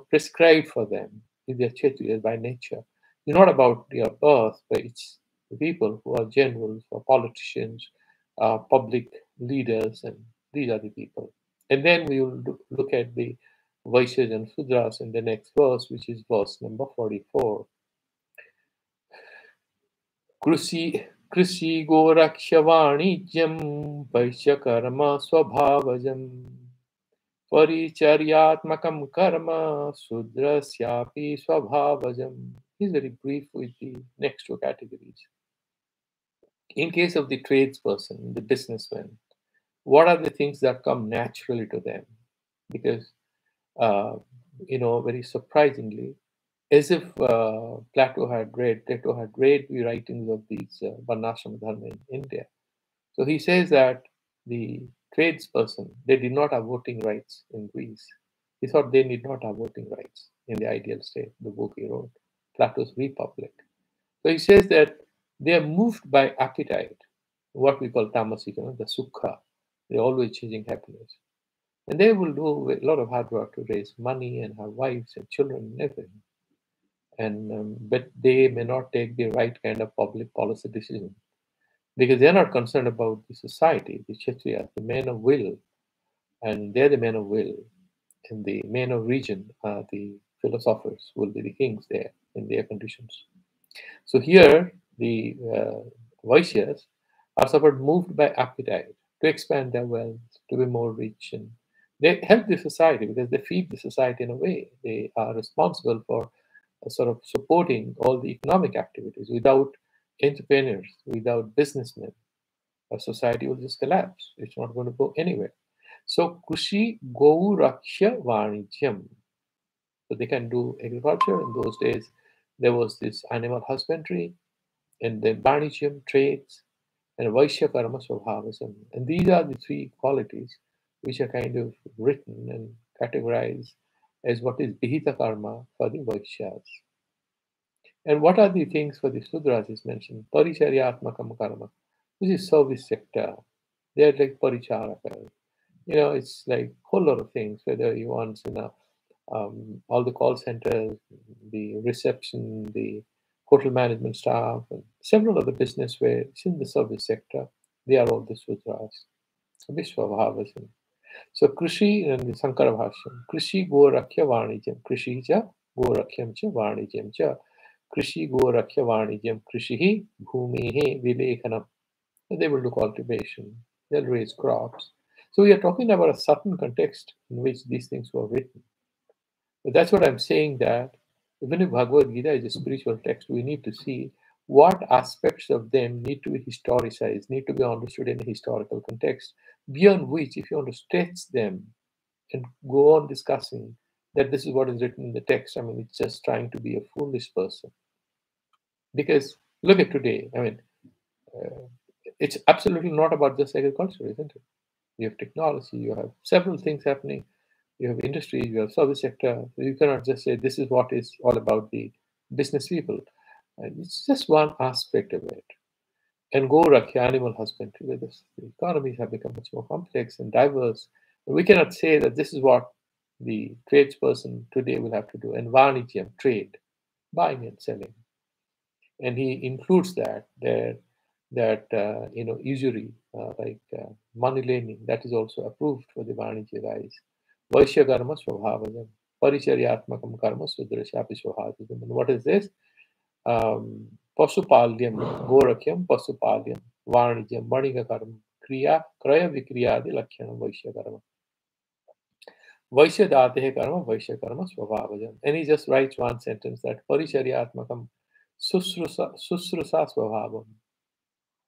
prescribed for them in their Kshetriyas by nature. It's not about your birth, but it's the people who are generals or politicians, public leaders, and these are the people. And then we will look at the Vaishyas and Sudras in the next verse, which is verse number 44. कृषि गोरक्ष वाणिज्यम वैश्यकर्म स्वभावजम परिचर्यात्मकम कर्म शूद्रस्यापि स्वभावजम. He's very brief with the next two categories. In case of the tradesperson, the businessman, what are the things that come naturally to them? Because, very surprisingly, as if Plato had read the writings of these Varnashram Dharma in India. So he says that the tradesperson, they did not have voting rights in Greece. He thought they did not have voting rights in the ideal state, the book he wrote, Plato's Republic. So he says that they are moved by appetite, what we call tamasik, the sukha. They're always chasing happiness. And they will do a lot of hard work to raise money and have wives and children and everything. But they may not take the right kind of public policy decision, because they're not concerned about the society, the Kshatriyas, the men of will, and they're the men of will. And the men of region are the philosophers, will be the kings there in their conditions. So here, the Vaishyas are somewhat moved by appetite to expand their wealth, to be more rich, and they help the society because they feed the society in a way. They are responsible for sort of supporting all the economic activities. Without entrepreneurs, without businessmen, a society will just collapse. It's not going to go anywhere. So Kushi Gou Raksha Vanijyam. So they can do agriculture. In those days, there was this animal husbandry, and then Vanijyam, trades, and Vaishya Karma Swabhavasam. And these are the three qualities which are kind of written and categorized as what is Bihita Karma for the Vaishyas. And what are the things for the Sudras is mentioned? Paricharyatmakam karma, which is service sector. They're like paricharakas. It's like a whole lot of things, whether you want, all the call centers, the reception, the hotel management staff, and several other business where it's in the service sector. They are all the Sudras. Vishwabhavasam. So Krishi and the Sankara Bhashyam. Krishi Gorakhya Vanijam. Krishi cha Gorakhyam cha Vanijam cha. Krishi Gorakhya Vanijam. Krishihi Bhumihi Vivekhanam. They will do cultivation. They'll raise crops. So we are talking about a certain context in which these things were written. But that's what I'm saying, that even if Bhagavad Gita is a spiritual text, we need to see what aspects of them need to be historicized, need to be understood in a historical context, beyond which, if you want to stretch them and go on discussing that this is what is written in the text, it's just trying to be a foolish person. Because look at today, it's absolutely not about just agriculture, isn't it? You have technology, you have several things happening, you have industry, you have service sector. So you cannot just say this is what is all about the business people. And it's just one aspect of it. and go Rakhya, animal husbandry, where the economies have become much more complex and diverse. We cannot say that this is what the tradesperson today will have to do. And Vanijyam, trade, buying and selling. And he includes that there, that usury, money lending, that is also approved for the Vanijya guys. Vaishya karma swabhavajam, paricharyatmakam karma sudrashapi swabhavajam. And what is this? Pasupalyam, Gorakyam, Pasupalyam, Varnijam, Vaniga karma, Kriya, Kraya Vikriyadi Lakshanam, Vaishya karma. Vaishya Datehe karma, Vaishya karma swabhavajam. And he just writes one sentence that Paricharyatmakam Susrusa swabhavam.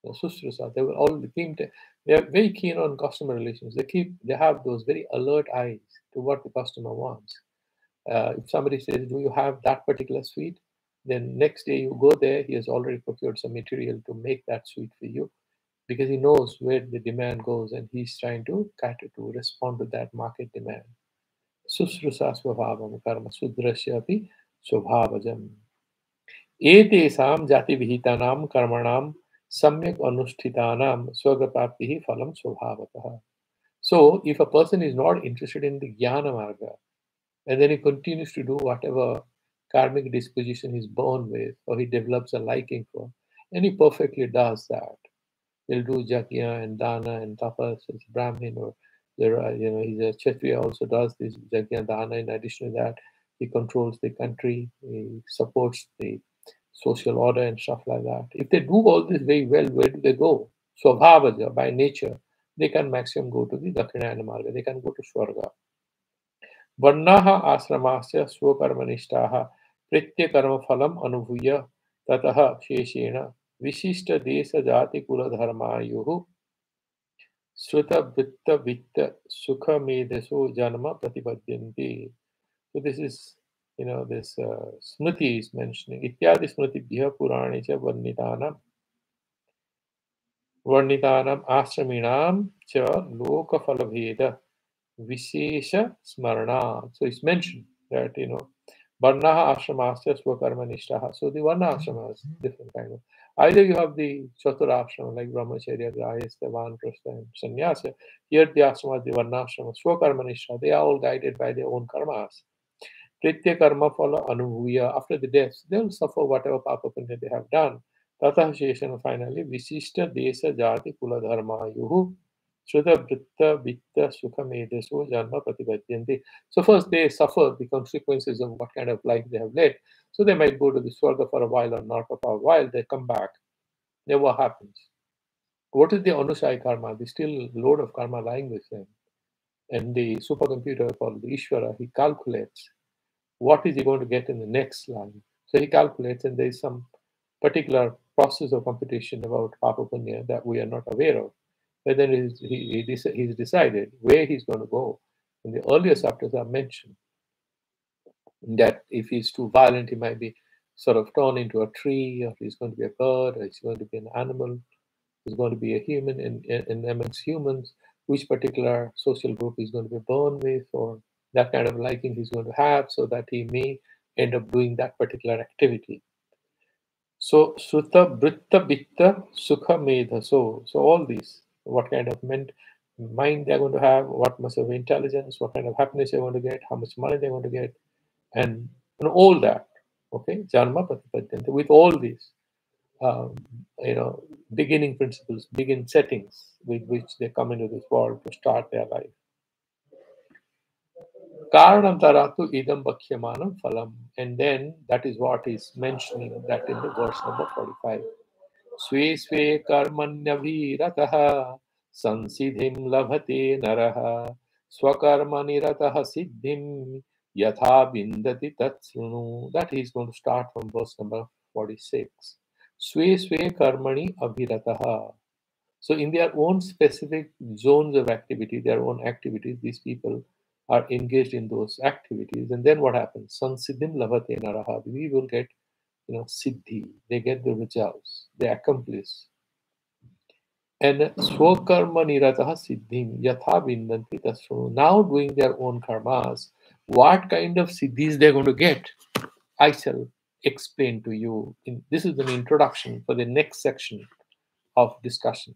Susrusa, they will all they are very keen on customer relations. They have those very alert eyes to what the customer wants. If somebody says, do you have that particular sweet? Then next day you go there, he has already procured some material to make that sweet for you because he knows where the demand goes and he's trying to cater to respond to that market demand. Susrusa swabhavam karma sudrasya api swabhavajam. Etesam jati vihitanam karmanam samyak anushtitanam swagapraptihi phalam swabhavatah. So if a person is not interested in the jnana marga, and then he continues to do whatever karmic disposition he's born with, or he develops a liking for, and he perfectly does that. He'll do jagya and dana and tapas as Brahmin, or he's a Kshatriya, also does this jagya dana. In addition to that, he controls the country, he supports the social order and stuff like that. If they do all this very well, where do they go? Swabhavaja, by nature, they can maximum go to the Dakshinayana Marga, they can go to Swarga. वर्णाः आश्रमास्य स्वकर्मनिष्ठाः प्रत्यकर्मफलम् अनुभूय ततः शेषेण विशिष्टदेशजातिकुलधर्मायुः श्रुतवृत्तवित्तसुखमेधसो जन्म प्रतिपद्यन्ते. So this is, this Smriti is mentioning. Ityadi Smritibhya Purane cha Varnitanam Ashraminam cha Lokaphalaveda Vishesha Smarana. So it's mentioned that, Varnaha Ashramasya Swakarma Nishtaha. So the Varna Ashramas, different kind of. Either you have the Chatura Ashrama like Brahmacharya, Grahastha, Vanprastha, and Sannyasa. Here the Ashramas, the Varna Ashrama, Swakarma Nishtaha, they are all guided by their own karmas. Pritya karma phala anubhuya. After the death, they will suffer whatever papa punya they have done. Tatah sheshana finally, Visishta Desa Jati Kula Dharma Yuhu. So first they suffer the consequences of what kind of life they have led. So they might go to the Swarga for a while or Naraka for a while, they come back. Then what happens? What is the Anusai karma? There's still load of karma lying with them. And the supercomputer called the Ishvara, he calculates what is he going to get in the next line. So he calculates, and there is some particular process of computation about Papa Punya that we are not aware of. But then he's decided where he's going to go. In the earlier chapters are mentioned that if he's too violent, he might be sort of torn into a tree, or he's going to be a bird, or he's going to be an animal, he's going to be a human, and amongst humans, which particular social group he's going to be born with, or that kind of liking he's going to have, so that he may end up doing that particular activity. So Sutta, Britta, Bitta, Sukha, Medha. So all these, what kind of mind they're going to have, what much of intelligence, what kind of happiness they're going to get, how much money they're going to get, and all that. Okay, Janma Pratipadyanta. With all these, beginning principles, begin settings with which they come into this world to start their life. Karanantaratu idam bhaksyamanam phalam. And then that is what is mentioning that in the verse number 45. Swe swe karmanyabhirataha sansidhim labhate naraha swakarmanirataha siddhim yatha bindati tatsrunu. That is going to start from verse number 46. Swe swe karmani abhirataha. So in their own specific zones of activity, their own activities, these people are engaged in those activities. And then what happens? Sansiddhim labhate naraha. We will get, siddhi. They get the results. They accomplish. And swakarma nirataha siddhim yatha bindanti tasru. Now doing their own karmas, what kind of siddhis they're going to get, I shall explain to you. This is an introduction for the next section of discussion.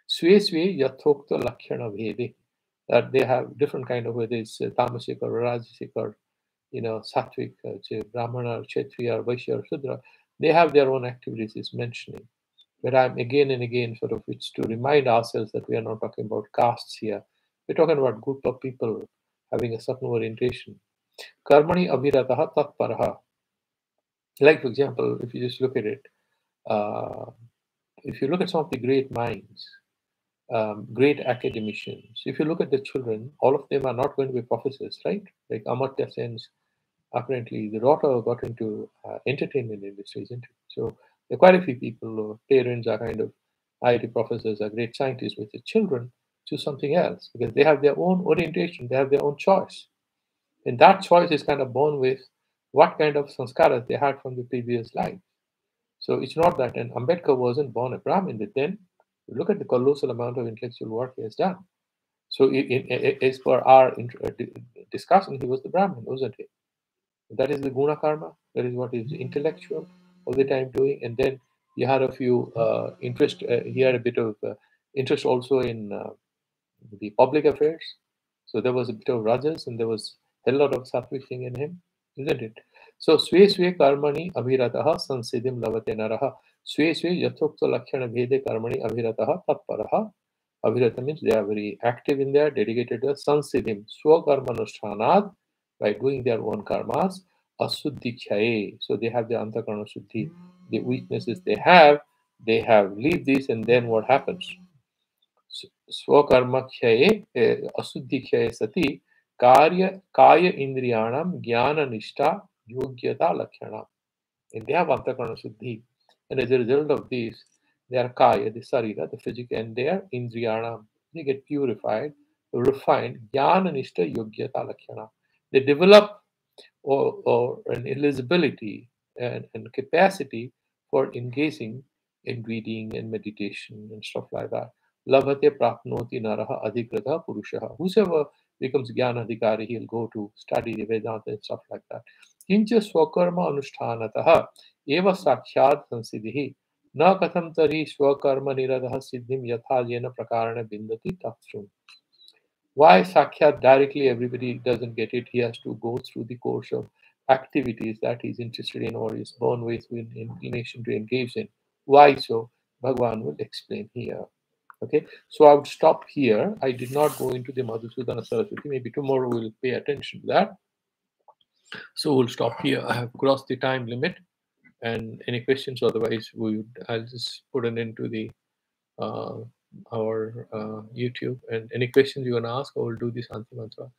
Swe Swe Yathokta Lakshana Vede, that they have different kind of, whether it's tamasic or rajasic or sattvic, brahmana, kshatriya, vaishya, or shudra, they have their own activities is mentioning. But I'm again and again sort of, it's to remind ourselves that we are not talking about castes here. We're talking about group of people having a certain orientation. Karmani abhirataha tatparaha. Like, for example, if you just look at it, if you look at some of the great minds, great academicians, if you look at the children, all of them are not going to be professors, right? Like Amartya Sen's, apparently the daughter got into entertainment industry, isn't it? So there are quite a few people, parents are kind of IIT professors, are great scientists, but the children choose something else because they have their own orientation, they have their own choice. And that choice is kind of born with what kind of sanskaras they had from the previous life. So it's not that, and Ambedkar wasn't born a Brahmin, but then look at the colossal amount of intellectual work he has done. So as per our discussion, he was the Brahmin, wasn't he? That is the guna karma. That is what is intellectual all the time doing. And then he had a few interest. He had a bit of interest also in the public affairs. So there was a bit of rajas and there was a lot of sattvic thing in him, isn't it? So swe swe karmani abhirataha sansiddhim lavate naraha. Swe swe yathokta lakshana bhede karmani abhirataha tatparaha. Abhirata means they are very active in there, dedicated to sansiddhim swakarmanushthanad, by doing their own karmas. Asuddhi khaye. So they have the antakarana suddhi. The weaknesses they have leave this, and then what happens? स्वकर्मक्षये अशुद्धिक्षये सति काय इंद्रियाणाम ज्ञान निष्ठा योग्यता लक्षणा. And they have antakarana suddhi, and as a result of this, their kaya, the sarira, the physical, and their indriyanam, they get purified, refined, jnana nishta yogyata lakshana. They develop or an eligibility and capacity for engaging in reading and meditation and stuff like that. Labhate prapnoti naraha adhikrata purushaha. Whosoever becomes jnana adhikari, he'll go to study the Vedanta and stuff like that. Kincha swakarma anushthanataha eva sakshad sansiddhi na katham tari swakarma niradaha siddhim yatha jena prakarana bindati tatrum. Why Sakyat directly everybody doesn't get it? He has to go through the course of activities that he's interested in or is born with inclination to engage in. Why so? Bhagavan will explain here. Okay, so I would stop here. I did not go into the Madhusudana Saraswati. Maybe tomorrow we'll pay attention to that. So we'll stop here. I have crossed the time limit. And any questions? Otherwise, I'll just put an end to the our YouTube. And any questions you want to ask, I will do this Antimantra.